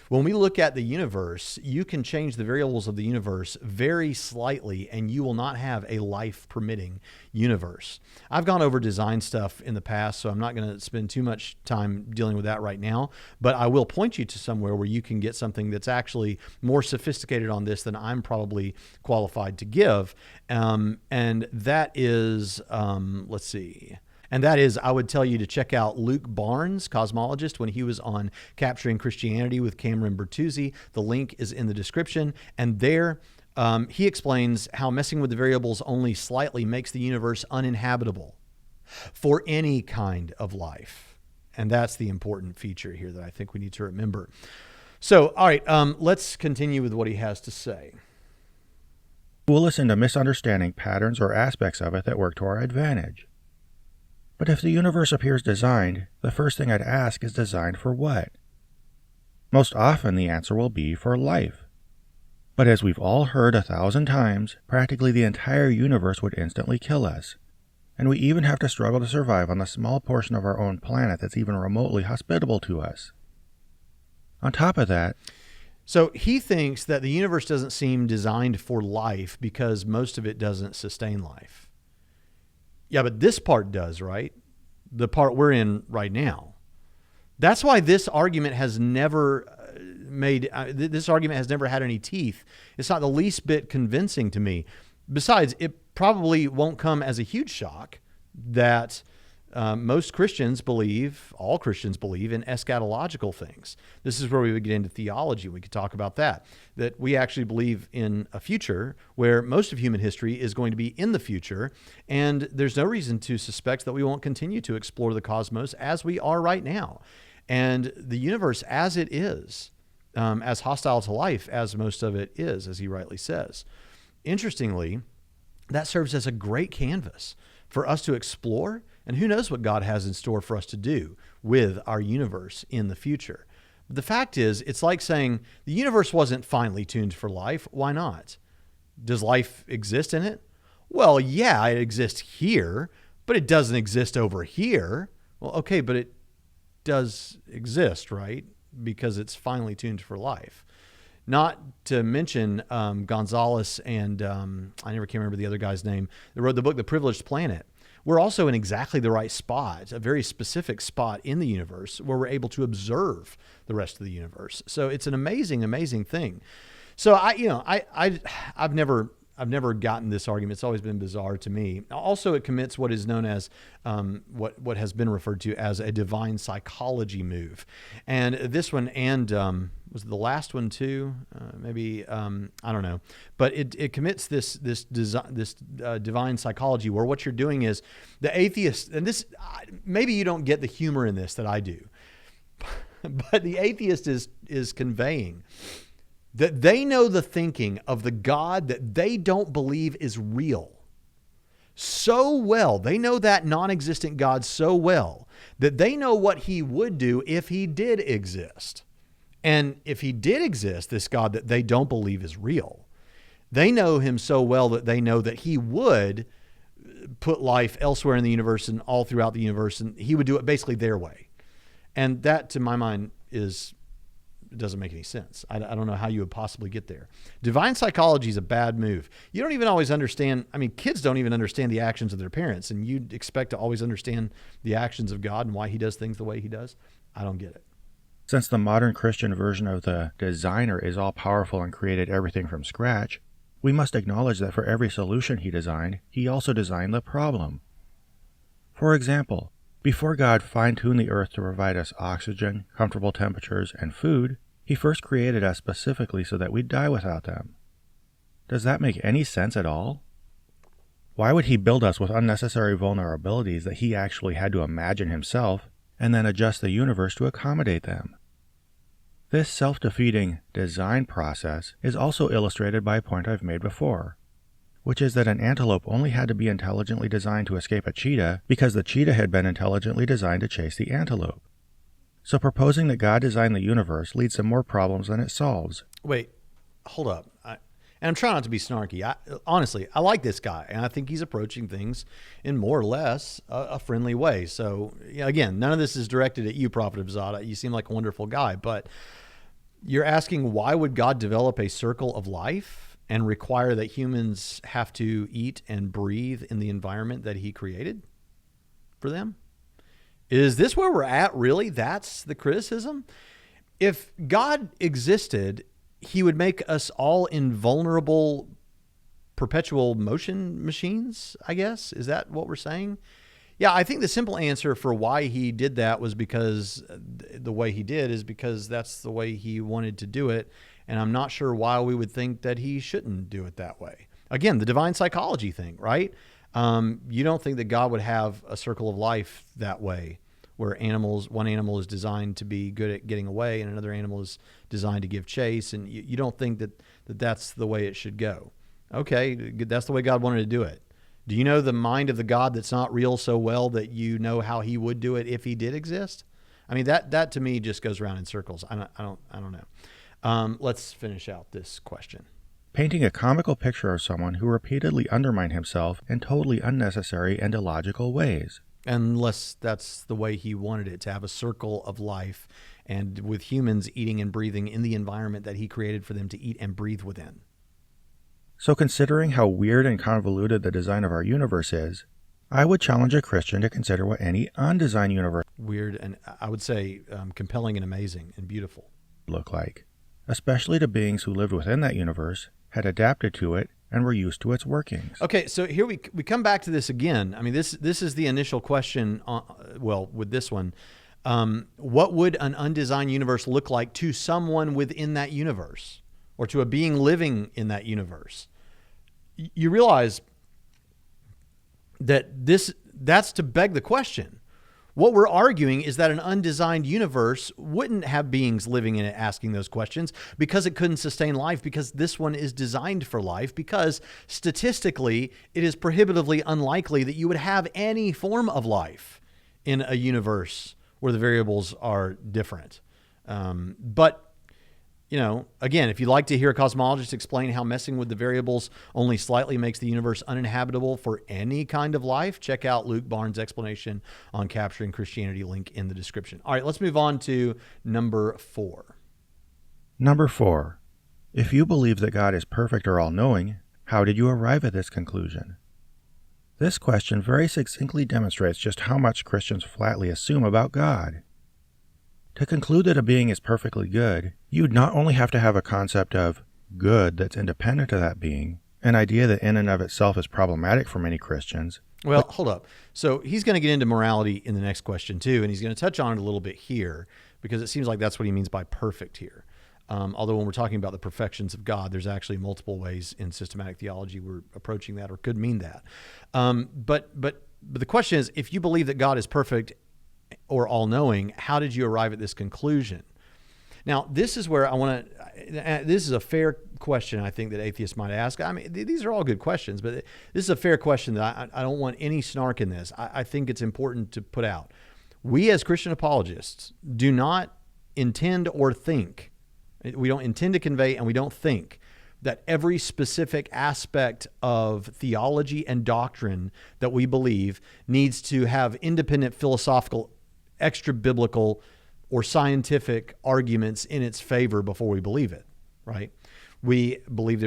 When we look at the universe, you can change the variables of the universe very slightly, and you will not have a life-permitting universe. I've gone over design stuff in the past, so I'm not going to spend too much time dealing with that right now, but I will point you to somewhere where you can get something that's actually more sophisticated on this than I'm probably qualified to give. And that is, let's see. And that is, I would tell you to check out Luke Barnes, cosmologist, when he was on Capturing Christianity with Cameron Bertuzzi. The link is in the description. And there, he explains how messing with the variables only slightly makes the universe uninhabitable for any kind of life. And that's the important feature here that I think we need to remember. So, all right, let's continue with what he has to say. We'll listen to misunderstanding patterns or aspects of it that work to our advantage. But if the universe appears designed, the first thing I'd ask is designed for what? Most often the answer will be for life. But as we've all heard 1,000 times, practically the entire universe would instantly kill us. And we even have to struggle to survive on the small portion of our own planet that's even remotely hospitable to us. On top of that, so he thinks that the universe doesn't seem designed for life because most of it doesn't sustain life. Yeah, but this part does, right? The part we're in right now. That's why this argument has never this argument has never had any teeth. It's not the least bit convincing to me. Besides, it probably won't come as a huge shock that most Christians believe, all Christians believe in eschatological things. This is where we would get into theology. We could talk about that we actually believe in a future where most of human history is going to be in the future. And there's no reason to suspect that we won't continue to explore the cosmos as we are right now. And the universe as it is, as hostile to life as most of it is, as he rightly says. Interestingly, that serves as a great canvas for us to explore. And who knows what God has in store for us to do with our universe in the future. But the fact is, it's like saying the universe wasn't finely tuned for life. Why not? Does life exist in it? Well, yeah, it exists here, but it doesn't exist over here. Well, okay, but it does exist, right? Because it's finely tuned for life. Not to mention Gonzalez and I never can remember the other guy's name that wrote the book, The Privileged Planet. We're also in exactly the right spot, a very specific spot in the universe where we're able to observe the rest of the universe. So it's an amazing, amazing thing. So I've never gotten this argument. It's always been bizarre to me. Also, it commits what is known as what has been referred to as a divine psychology move. And this one was the last one too, maybe I don't know. But it commits this divine psychology where what you're doing is the atheist, and this maybe you don't get the humor in this that I do, but the atheist is conveying that they know the thinking of the God that they don't believe is real so well. They know that non-existent God so well that they know what he would do if he did exist. And if he did exist, this God that they don't believe is real, they know him so well that they know that he would put life elsewhere in the universe and all throughout the universe, and he would do it basically their way. And that, to my mind, doesn't make any sense. I don't know how you would possibly get there. Divine psychology is a bad move. You don't even always understand. I mean, kids don't even understand the actions of their parents, and you'd expect to always understand the actions of God and why he does things the way he does. I don't get it. Since the modern Christian version of the designer is all-powerful and created everything from scratch, we must acknowledge that for every solution he designed, he also designed the problem. For example, before God fine-tuned the earth to provide us oxygen, comfortable temperatures, and food, he first created us specifically so that we'd die without them. Does that make any sense at all? Why would he build us with unnecessary vulnerabilities that he actually had to imagine himself and then adjust the universe to accommodate them? This self-defeating design process is also illustrated by a point I've made before, which is that an antelope only had to be intelligently designed to escape a cheetah because the cheetah had been intelligently designed to chase the antelope. So proposing that God designed the universe leads to more problems than it solves. Wait, hold up. And I'm trying not to be snarky. Honestly, I like this guy, and I think he's approaching things in more or less a friendly way. So, again, none of this is directed at you, Prophet of Zod. You seem like a wonderful guy, but you're asking, why would God develop a circle of life and require that humans have to eat and breathe in the environment that he created for them? Is this where we're at, really? That's the criticism? If God existed, he would make us all invulnerable perpetual motion machines, I guess? Is that what we're saying? Yeah, I think the simple answer for why he did that was because the way he did is because that's the way he wanted to do it. And I'm not sure why we would think that he shouldn't do it that way. Again, the divine psychology thing, right? You don't think that God would have a circle of life that way, where one animal is designed to be good at getting away and another animal is designed to give chase. And you don't think that that's the way it should go. Okay, that's the way God wanted to do it. Do you know the mind of the God that's not real so well that you know how he would do it if he did exist? I mean, that to me just goes around in circles. I don't know. Let's finish out this question. Painting a comical picture of someone who repeatedly undermined himself in totally unnecessary and illogical ways. Unless that's the way he wanted it, to have a circle of life and with humans eating and breathing in the environment that he created for them to eat and breathe within. So considering how weird and convoluted the design of our universe is, I would challenge a Christian to consider what any undesigned universe weird and I would say compelling and amazing and beautiful look like, especially to beings who lived within that universe, had adapted to it, and were used to its workings. Okay, so here we come back to this again. I mean, this is the initial question, with this one. What would an undesigned universe look like to someone within that universe or to a being living in that universe? You realize that that's to beg the question. What we're arguing is that an undesigned universe wouldn't have beings living in it asking those questions because it couldn't sustain life, because this one is designed for life, because statistically it is prohibitively unlikely that you would have any form of life in a universe where the variables are different. But Again, if you'd like to hear a cosmologist explain how messing with the variables only slightly makes the universe uninhabitable for any kind of life, check out Luke Barnes' explanation on Capturing Christianity, link in the description. All right, let's move on to number 4. Number 4. If you believe that God is perfect or all-knowing, how did you arrive at this conclusion? This question very succinctly demonstrates just how much Christians flatly assume about God. To conclude that a being is perfectly good, you'd not only have to have a concept of good that's independent of that being, an idea that in and of itself is problematic for many Christians. Well, hold up. So he's going to get into morality in the next question too, and he's going to touch on it a little bit here because it seems like that's what he means by perfect here. Although when we're talking about the perfections of God, there's actually multiple ways in systematic theology we're approaching that or could mean that. But the question is, if you believe that God is perfect or all-knowing, how did you arrive at this conclusion? Now, this is where I want to, this is a fair question I think that atheists might ask. I mean, these are all good questions, but this is a fair question that I don't want any snark in this. I think it's important to put out. We as Christian apologists do not intend or think, we don't intend to convey and we don't think that every specific aspect of theology and doctrine that we believe needs to have independent philosophical, extra biblical, or scientific arguments in its favor before we believe it, right? We believe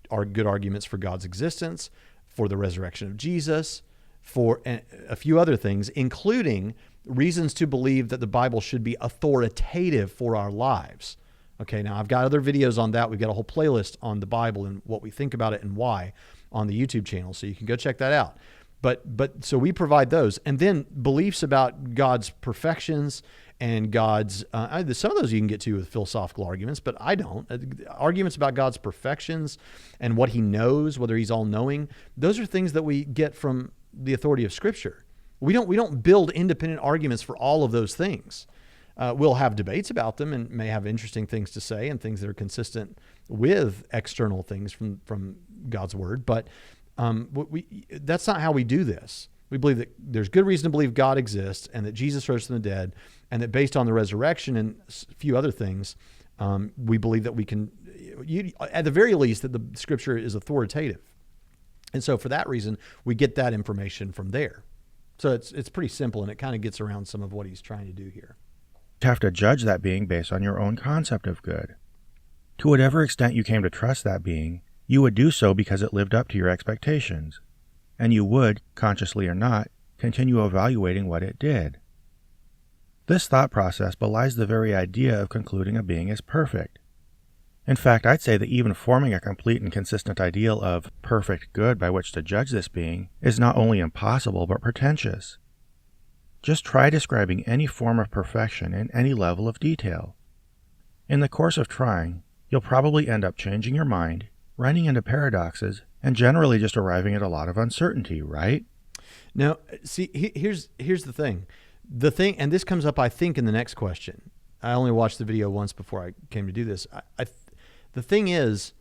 are good arguments for God's existence, for the resurrection of Jesus, for a few other things, including reasons to believe that the Bible should be authoritative for our lives. Okay, now I've got other videos on that. We've got a whole playlist on the Bible and what we think about it and why on the YouTube channel, so you can go check that out. But so we provide those, and then beliefs about God's perfections and God's some of those you can get to with philosophical arguments, but I don't. Arguments about God's perfections and what He knows, whether He's all-knowing, those are things that we get from the authority of Scripture. We don't build independent arguments for all of those things. We'll have debates about them and may have interesting things to say and things that are consistent with external things from God's Word, but that's not how we do this. We believe that there's good reason to believe God exists and that Jesus rose from the dead, and that based on the resurrection and a few other things, we believe that we can, at the very least, that the Scripture is authoritative. And so for that reason, we get that information from there. So it's pretty simple, and it kind of gets around some of what he's trying to do here. You have to judge that being based on your own concept of good. To whatever extent you came to trust that being, you would do so because it lived up to your expectations, and you would, consciously or not, continue evaluating what it did. This thought process belies the very idea of concluding a being is perfect. In fact, I'd say that even forming a complete and consistent ideal of perfect good by which to judge this being is not only impossible but pretentious. Just try describing any form of perfection in any level of detail. In the course of trying, you'll probably end up changing your mind, running into paradoxes, and generally just arriving at a lot of uncertainty, right? Now, see, here's the thing. And this comes up, I think, in the next question. I only watched the video once before I came to do this. The thing is,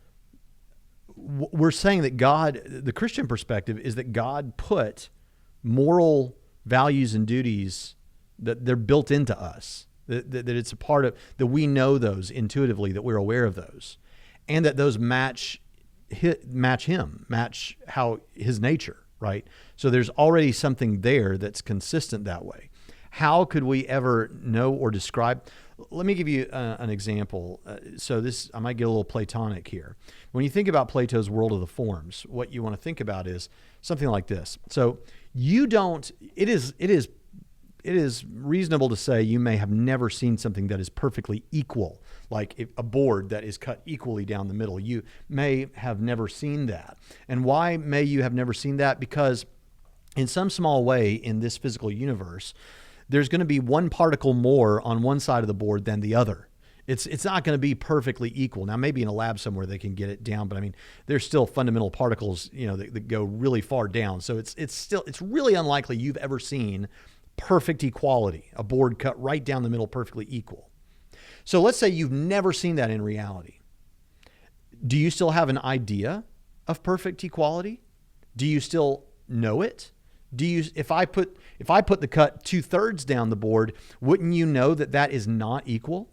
we're saying that God, the Christian perspective is that God put moral values and duties, that they're built into us, that it's a part of, that we know those intuitively, that we're aware of those, and that those match him, match how his nature, right? So there's already something there that's consistent that way. How could we ever know or describe? Let me give you an example. So I might get a little Platonic here. When you think about Plato's world of the forms, what you want to think about is something like this. So it is reasonable to say you may have never seen something that is perfectly equal, like a board that is cut equally down the middle. You may have never seen that. And why may you have never seen that? Because in some small way in this physical universe, there's going to be one particle more on one side of the board than the other. It's not going to be perfectly equal. Now, maybe in a lab somewhere they can get it down, but I mean, there's still fundamental particles, that go really far down. So it's really unlikely you've ever seen perfect equality, a board cut right down the middle, perfectly equal. So let's say you've never seen that in reality. Do you still have an idea of perfect equality? Do you still know it? If I put the cut 2/3 down the board, wouldn't you know that is not equal?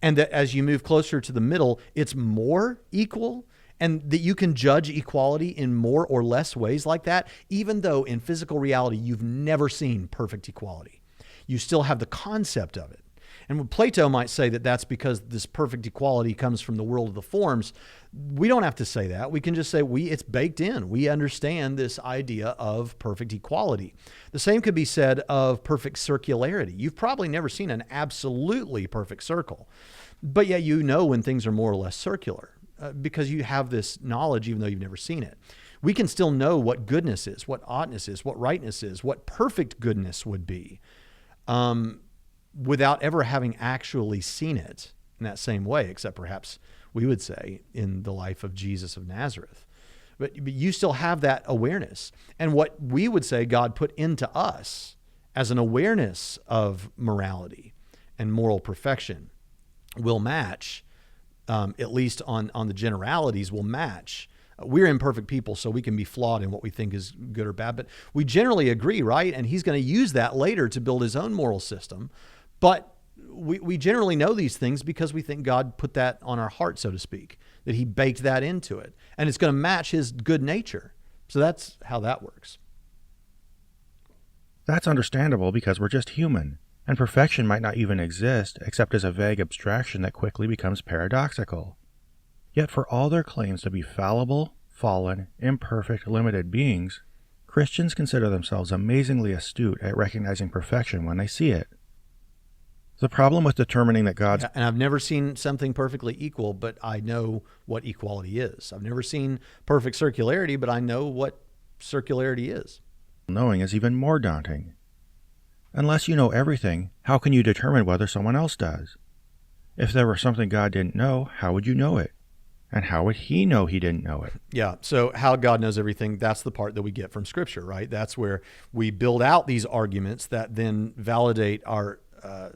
And that as you move closer to the middle, it's more equal, and that you can judge equality in more or less ways like that, even though in physical reality, you've never seen perfect equality. You still have the concept of it. And Plato might say that that's because this perfect equality comes from the world of the forms. We don't have to say that. We can just say it's baked in. We understand this idea of perfect equality. The same could be said of perfect circularity. You've probably never seen an absolutely perfect circle, but yet you know when things are more or less circular because you have this knowledge even though you've never seen it. We can still know what goodness is, what oughtness is, what rightness is, what perfect goodness would be. Without ever having actually seen it in that same way, except perhaps we would say in the life of Jesus of Nazareth. But you still have that awareness. And what we would say God put into us as an awareness of morality and moral perfection will match, at least on the generalities, will match. We're imperfect people, so we can be flawed in what we think is good or bad, but we generally agree, right? And he's going to use that later to build his own moral system. But we generally know these things because we think God put that on our heart, so to speak, that he baked that into it. And it's going to match his good nature. So that's how that works. That's understandable because we're just human, and perfection might not even exist except as a vague abstraction that quickly becomes paradoxical. Yet for all their claims to be fallible, fallen, imperfect, limited beings, Christians consider themselves amazingly astute at recognizing perfection when they see it. The problem with determining that God's... And I've never seen something perfectly equal, but I know what equality is. I've never seen perfect circularity, but I know what circularity is. Knowing is even more daunting. Unless you know everything, how can you determine whether someone else does? If there were something God didn't know, how would you know it? And how would he know he didn't know it? Yeah, so how God knows everything, that's the part that we get from Scripture, right? That's where we build out these arguments that then validate our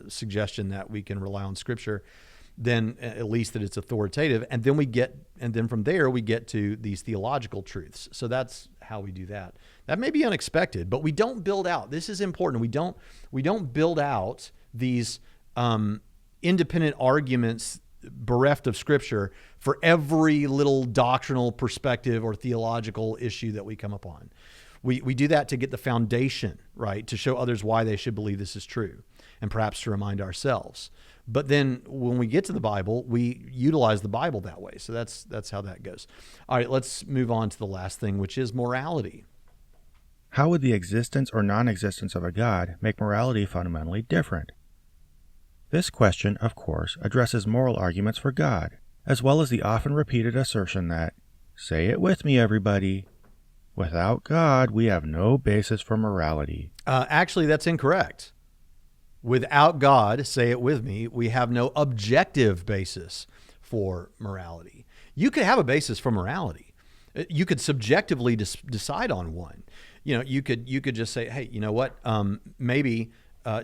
suggestion that we can rely on Scripture, then at least that it's authoritative, and then from there we get to these theological truths. So that's how we do that. That may be unexpected, but we don't build out. This is important. We don't build out these independent arguments bereft of Scripture for every little doctrinal perspective or theological issue that we come upon. We do that to get the foundation, right, to show others why they should believe this is true, and perhaps to remind ourselves. But then when we get to the Bible, we utilize the Bible that way. So that's how that goes. All right, let's move on to the last thing, which is morality. How would the existence or non-existence of a God make morality fundamentally different? This question, of course, addresses moral arguments for God, as well as the often repeated assertion that, say it with me, everybody, without God, we have no basis for morality. Actually, that's incorrect. Without God, say it with me, we have no objective basis for morality. You could have a basis for morality. You could subjectively decide on one. You know, you could just say, hey, you know what? Maybe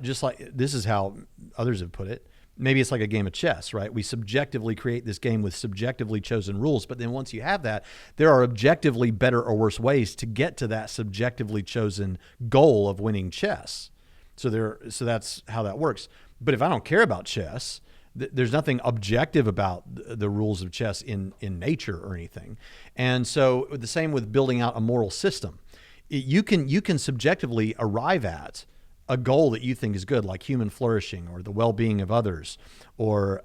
just like this is how others have put it. Maybe it's like a game of chess, right? We subjectively create this game with subjectively chosen rules, but then once you have that, there are objectively better or worse ways to get to that subjectively chosen goal of winning chess. So that's how that works. But if I don't care about chess, there's nothing objective about the rules of chess in nature or anything. And so the same with building out a moral system. You can subjectively arrive at a goal that you think is good, like human flourishing or the well-being of others or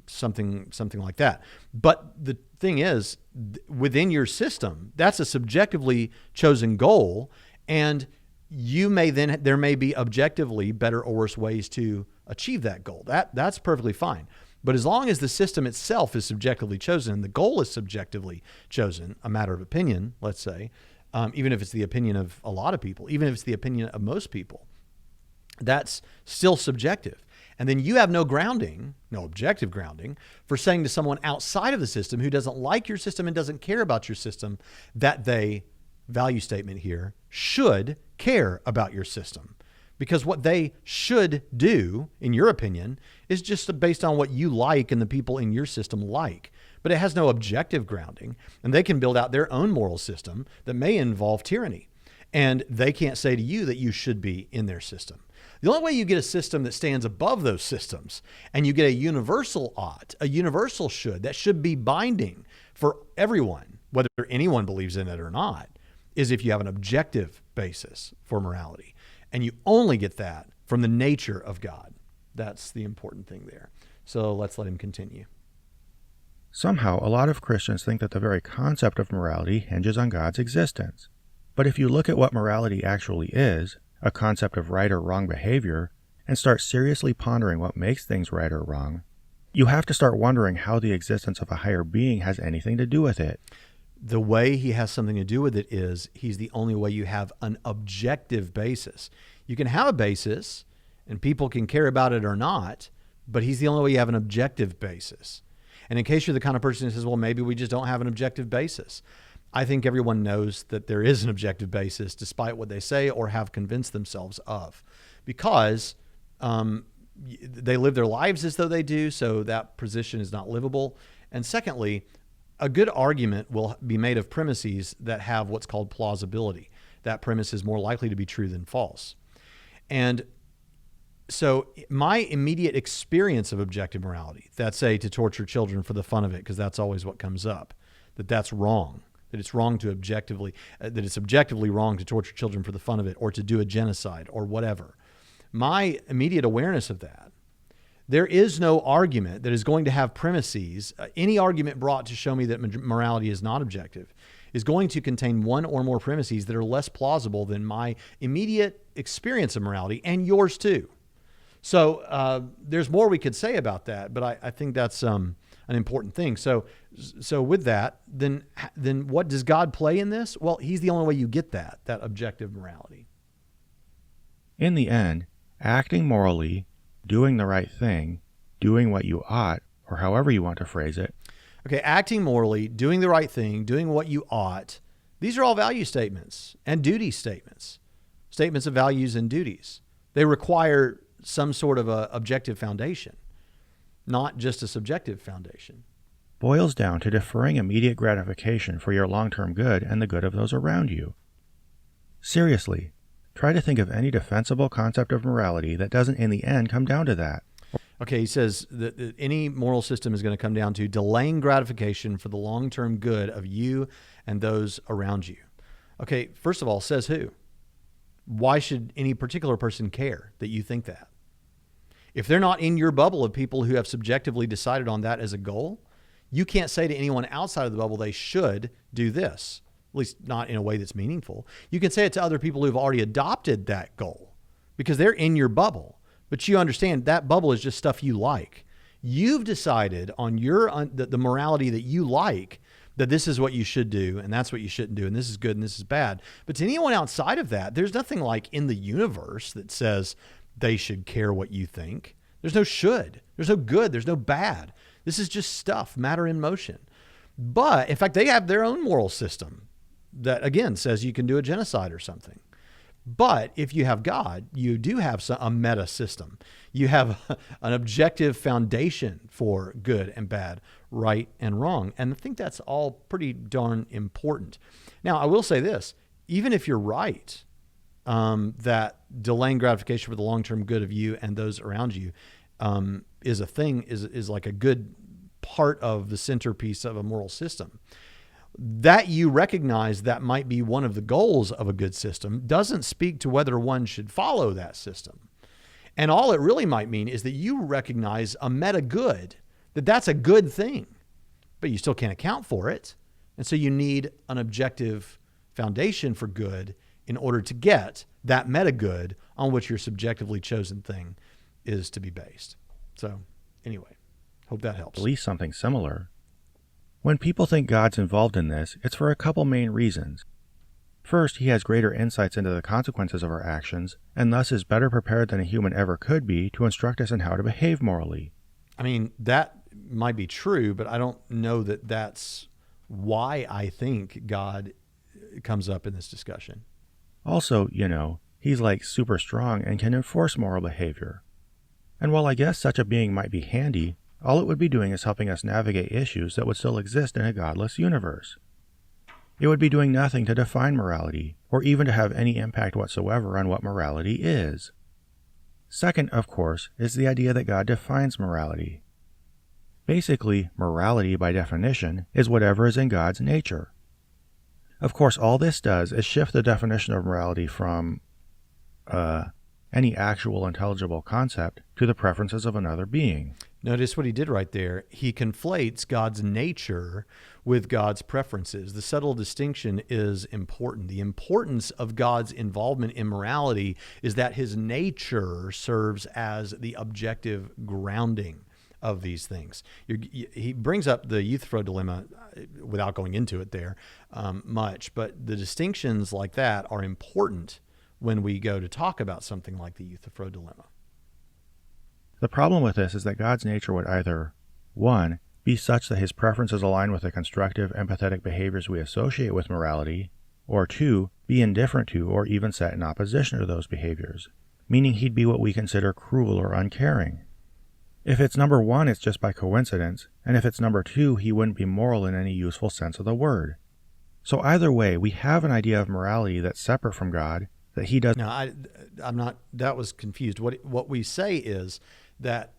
something like that. But the thing is, within your system, that's a subjectively chosen goal, and there may be objectively better or worse ways to achieve that goal. That's perfectly fine. But as long as the system itself is subjectively chosen and the goal is subjectively chosen, a matter of opinion, let's say, even if it's the opinion of a lot of people, even if it's the opinion of most people, that's still subjective. And then you have no grounding, no objective grounding, for saying to someone outside of the system who doesn't like your system and doesn't care about your system that they, value statement here, should care about your system. Because what they should do, in your opinion, is just based on what you like and the people in your system like. But it has no objective grounding. And they can build out their own moral system that may involve tyranny. And they can't say to you that you should be in their system. The only way you get a system that stands above those systems and you get a universal ought, a universal should, that should be binding for everyone, whether anyone believes in it or not, is if you have an objective basis for morality. And you only get that from the nature of God. That's the important thing there. So let's let him continue. Somehow, a lot of Christians think that the very concept of morality hinges on God's existence. But if you look at what morality actually is, a concept of right or wrong behavior, and start seriously pondering what makes things right or wrong, you have to start wondering how the existence of a higher being has anything to do with it. The way he has something to do with it is he's the only way you have an objective basis. You can have a basis, and people can care about it or not, but he's the only way you have an objective basis. And in case you're the kind of person who says, well, maybe we just don't have an objective basis, I think everyone knows that there is an objective basis despite what they say or have convinced themselves of, because they live their lives as though they do, so that position is not livable. And secondly, a good argument will be made of premises that have what's called plausibility. That premise is more likely to be true than false. And so my immediate experience of objective morality, that's say to torture children for the fun of it, because that's always what comes up, that's wrong, that it's wrong to objectively, that it's objectively wrong to torture children for the fun of it, or to do a genocide or whatever. My immediate awareness of that, there is no argument that is going to have premises. Any argument brought to show me that morality is not objective is going to contain one or more premises that are less plausible than my immediate experience of morality, and yours too. So there's more we could say about that, but I think that's an important thing. So with that, then what does God play in this? Well, he's the only way you get that objective morality. In the end, acting morally, doing the right thing, doing what you ought, or however you want to phrase it. Okay, acting morally, doing the right thing, doing what you ought, these are all value statements and duty statements, statements of values and duties. They require some sort of a objective foundation, not just a subjective foundation. Boils down to deferring immediate gratification for your long-term good and the good of those around you. Seriously, try to think of any defensible concept of morality that doesn't in the end come down to that. Okay, he says that any moral system is going to come down to delaying gratification for the long-term good of you and those around you. Okay, first of all, says who? Why should any particular person care that you think that? If they're not in your bubble of people who have subjectively decided on that as a goal, you can't say to anyone outside of the bubble they should do this, at least not in a way that's meaningful. You can say it to other people who've already adopted that goal because they're in your bubble. But you understand that bubble is just stuff you like. You've decided on the morality that you like, that this is what you should do and that's what you shouldn't do and this is good and this is bad. But to anyone outside of that, there's nothing like in the universe that says they should care what you think. There's no should. There's no good. There's no bad. This is just stuff, matter in motion. But in fact, they have their own moral system that, again, says you can do a genocide or something. But if you have God, you do have a meta system. You have an objective foundation for good and bad, right and wrong. And I think that's all pretty darn important. Now, I will say this, even if you're right, that delaying gratification for the long-term good of you and those around you is a thing, is like a good part of the centerpiece of a moral system. That you recognize that might be one of the goals of a good system doesn't speak to whether one should follow that system. And all it really might mean is that you recognize a meta good, that's a good thing, but you still can't account for it. And so you need an objective foundation for good in order to get that meta good on which your subjectively chosen thing is to be based. So anyway, hope that helps. At least something similar. When people think God's involved in this, it's for a couple main reasons. First, he has greater insights into the consequences of our actions, and thus is better prepared than a human ever could be to instruct us in how to behave morally. I mean, that might be true, but I don't know that that's why I think God comes up in this discussion. Also, he's like super strong and can enforce moral behavior. And while I guess such a being might be handy, all it would be doing is helping us navigate issues that would still exist in a godless universe. It would be doing nothing to define morality, or even to have any impact whatsoever on what morality is. Second, of course, is the idea that God defines morality. Basically, morality, by definition, is whatever is in God's nature. Of course, all this does is shift the definition of morality from any actual intelligible concept to the preferences of another being. Notice what he did right there. He conflates God's nature with God's preferences. The subtle distinction is important. The importance of God's involvement in morality is that his nature serves as the objective grounding of these things. He brings up the Euthyphro dilemma without going into it there much, but the distinctions like that are important when we go to talk about something like the Euthyphro dilemma. The problem with this is that God's nature would either, 1, be such that his preferences align with the constructive, empathetic behaviors we associate with morality, or 2, be indifferent to or even set in opposition to those behaviors, meaning he'd be what we consider cruel or uncaring. If it's number 1, it's just by coincidence, and if it's number 2, he wouldn't be moral in any useful sense of the word. So either way, we have an idea of morality that's separate from God, that he does. No, I'm not. That was confused. What we say is that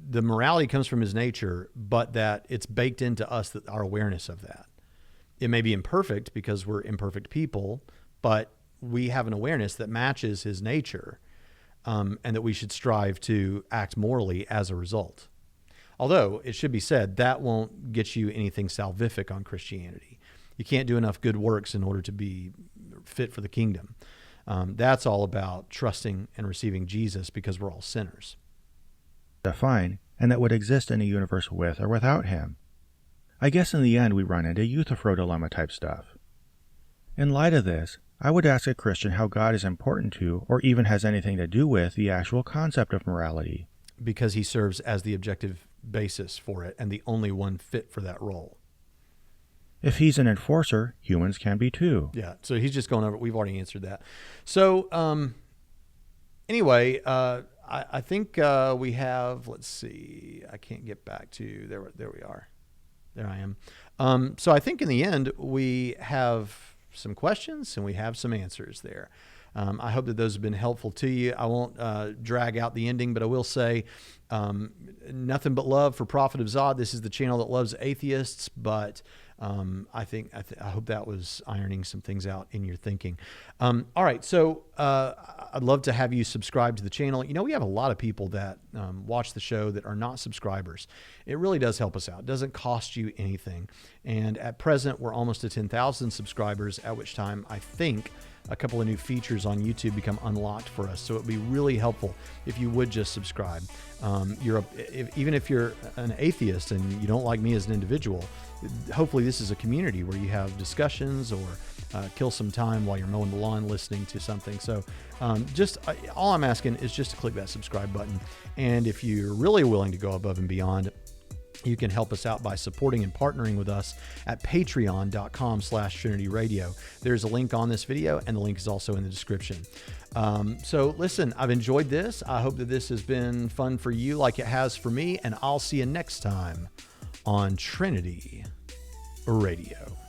the morality comes from his nature, but that it's baked into us, that our awareness of that. It may be imperfect because we're imperfect people, but we have an awareness that matches his nature, and that we should strive to act morally as a result. Although it should be said that won't get you anything salvific on Christianity. You can't do enough good works in order to be fit for the kingdom. That's all about trusting and receiving Jesus because we're all sinners. Define, and that would exist in a universe with or without him. I guess in the end we run into Euthyphro dilemma type stuff. In light of this, I would ask a Christian how God is important to, or even has anything to do with, the actual concept of morality. Because he serves as the objective basis for it and the only one fit for that role. If he's an enforcer, humans can be too. Yeah, so he's just going over, we've already answered that. So anyway, I think we have, let's see, I can't get back to, there we are. There I am. So I think in the end, we have some questions and we have some answers there. I hope that those have been helpful to you. I won't drag out the ending, but I will say nothing but love for Prophet of Zod. This is the channel that loves atheists, but I hope that was ironing some things out in your thinking. All right, so I'd love to have you subscribe to the channel. You know, we have a lot of people that watch the show that are not subscribers. It really does help us out. It doesn't cost you anything. And at present, we're almost to 10,000 subscribers, at which time I think a couple of new features on YouTube become unlocked for us. So it'd be really helpful if you would just subscribe. Even if you're an atheist and you don't like me as an individual, hopefully this is a community where you have discussions or kill some time while you're mowing the lawn listening to something. So all I'm asking is just to click that subscribe button. And if you're really willing to go above and beyond, you can help us out by supporting and partnering with us at patreon.com/TrinityRadio. There's a link on this video, and the link is also in the description. So listen, I've enjoyed this. I hope that this has been fun for you like it has for me, and I'll see you next time on Trinity Radio.